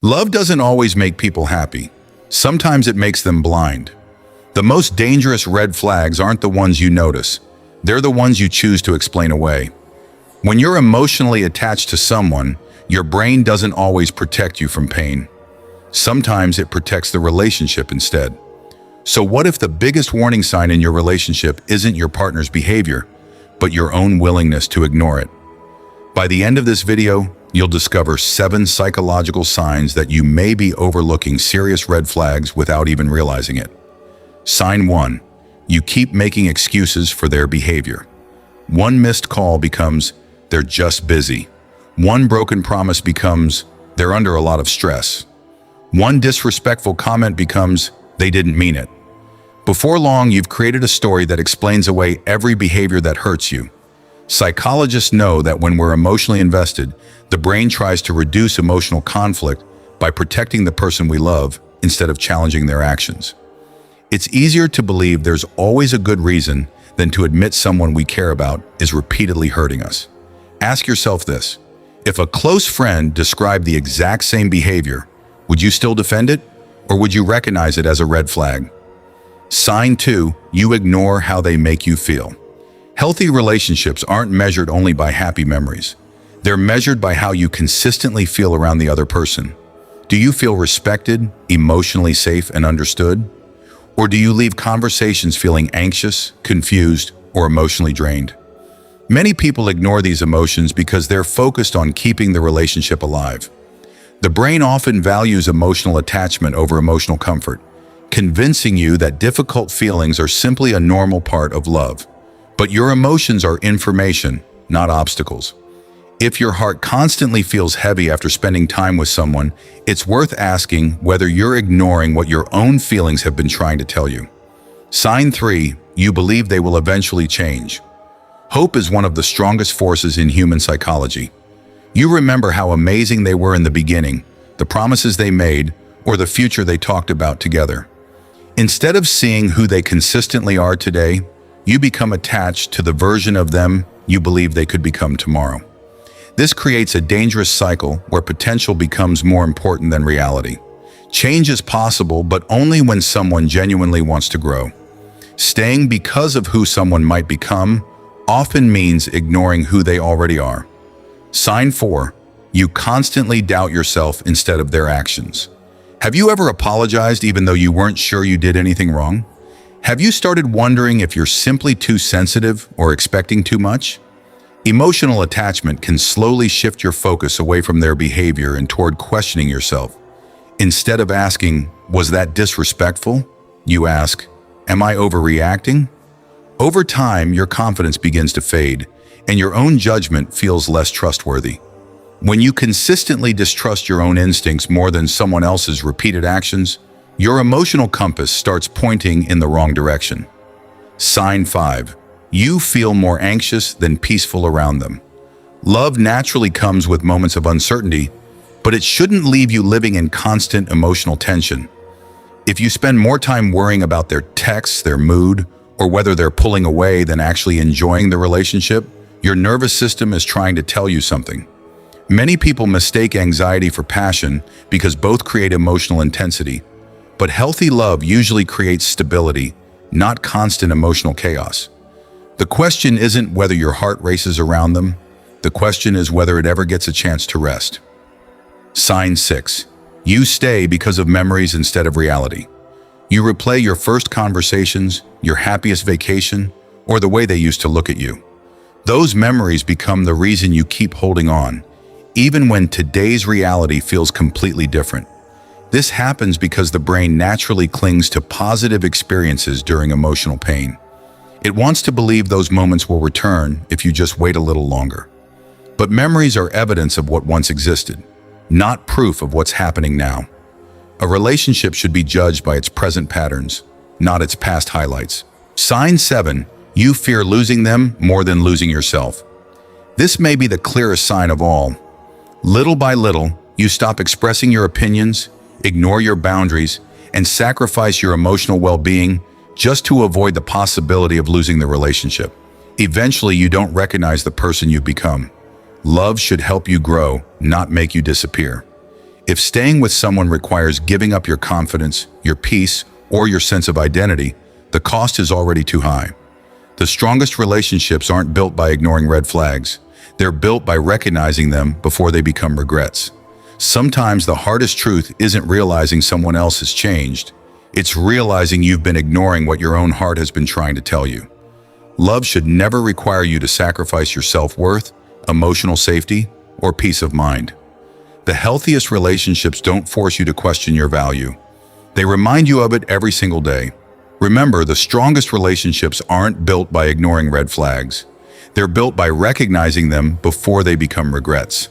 Love doesn't always make people happy. Sometimes it makes them blind. The most dangerous red flags aren't the ones you notice. They're the ones you choose to explain away. When you're emotionally attached to someone, your brain doesn't always protect you from pain. Sometimes it protects the relationship instead. So what if the biggest warning sign in your relationship isn't your partner's behavior, but your own willingness to ignore it? By the end of this video, you'll discover 7 psychological signs that you may be overlooking serious red flags without even realizing it. Sign 1. You keep making excuses for their behavior. One missed call becomes, "They're just busy." One broken promise becomes, "They're under a lot of stress." One disrespectful comment becomes, "They didn't mean it." Before long, you've created a story that explains away every behavior that hurts you. Psychologists know that when we're emotionally invested, the brain tries to reduce emotional conflict by protecting the person we love instead of challenging their actions. It's easier to believe there's always a good reason than to admit someone we care about is repeatedly hurting us. Ask yourself this: if a close friend described the exact same behavior, would you still defend it, or would you recognize it as a red flag? Sign 2, you ignore how they make you feel. Healthy relationships aren't measured only by happy memories. They're measured by how you consistently feel around the other person. Do you feel respected, emotionally safe, and understood? Or do you leave conversations feeling anxious, confused, or emotionally drained? Many people ignore these emotions because they're focused on keeping the relationship alive. The brain often values emotional attachment over emotional comfort, convincing you that difficult feelings are simply a normal part of love. But your emotions are information, not obstacles. If your heart constantly feels heavy after spending time with someone, it's worth asking whether you're ignoring what your own feelings have been trying to tell you. Sign 3, you believe they will eventually change. Hope is one of the strongest forces in human psychology. You remember how amazing they were in the beginning, the promises they made, or the future they talked about together. Instead of seeing who they consistently are today, you become attached to the version of them you believe they could become tomorrow. This creates a dangerous cycle where potential becomes more important than reality. Change is possible, but only when someone genuinely wants to grow. Staying because of who someone might become often means ignoring who they already are. Sign 4, you constantly doubt yourself instead of their actions. Have you ever apologized even though you weren't sure you did anything wrong? Have you started wondering if you're simply too sensitive or expecting too much? Emotional attachment can slowly shift your focus away from their behavior and toward questioning yourself. Instead of asking, "Was that disrespectful?" you ask, "Am I overreacting?" Over time, your confidence begins to fade, and your own judgment feels less trustworthy. When you consistently distrust your own instincts more than someone else's repeated actions, your emotional compass starts pointing in the wrong direction. Sign 5, you feel more anxious than peaceful around them. Love naturally comes with moments of uncertainty, but it shouldn't leave you living in constant emotional tension. If you spend more time worrying about their texts, their mood, or whether they're pulling away than actually enjoying the relationship, your nervous system is trying to tell you something. Many people mistake anxiety for passion because both create emotional intensity. But healthy love usually creates stability, not constant emotional chaos. The question isn't whether your heart races around them. The question is whether it ever gets a chance to rest. Sign 6, you stay because of memories instead of reality. You replay your first conversations, your happiest vacation, or the way they used to look at you. Those memories become the reason you keep holding on, even when today's reality feels completely different. This happens because the brain naturally clings to positive experiences during emotional pain. It wants to believe those moments will return if you just wait a little longer. But memories are evidence of what once existed, not proof of what's happening now. A relationship should be judged by its present patterns, not its past highlights. Sign 7, you fear losing them more than losing yourself. This may be the clearest sign of all. Little by little, you stop expressing your opinions, ignore your boundaries, and sacrifice your emotional well-being just to avoid the possibility of losing the relationship. Eventually, you don't recognize the person you've become. Love should help you grow, not make you disappear. If staying with someone requires giving up your confidence, your peace, or your sense of identity, the cost is already too high. The strongest relationships aren't built by ignoring red flags. They're built by recognizing them before they become regrets. Sometimes the hardest truth isn't realizing someone else has changed. It's realizing you've been ignoring what your own heart has been trying to tell you. Love should never require you to sacrifice your self-worth, emotional safety, or peace of mind. The healthiest relationships don't force you to question your value. They remind you of it every single day. Remember, the strongest relationships aren't built by ignoring red flags. They're built by recognizing them before they become regrets.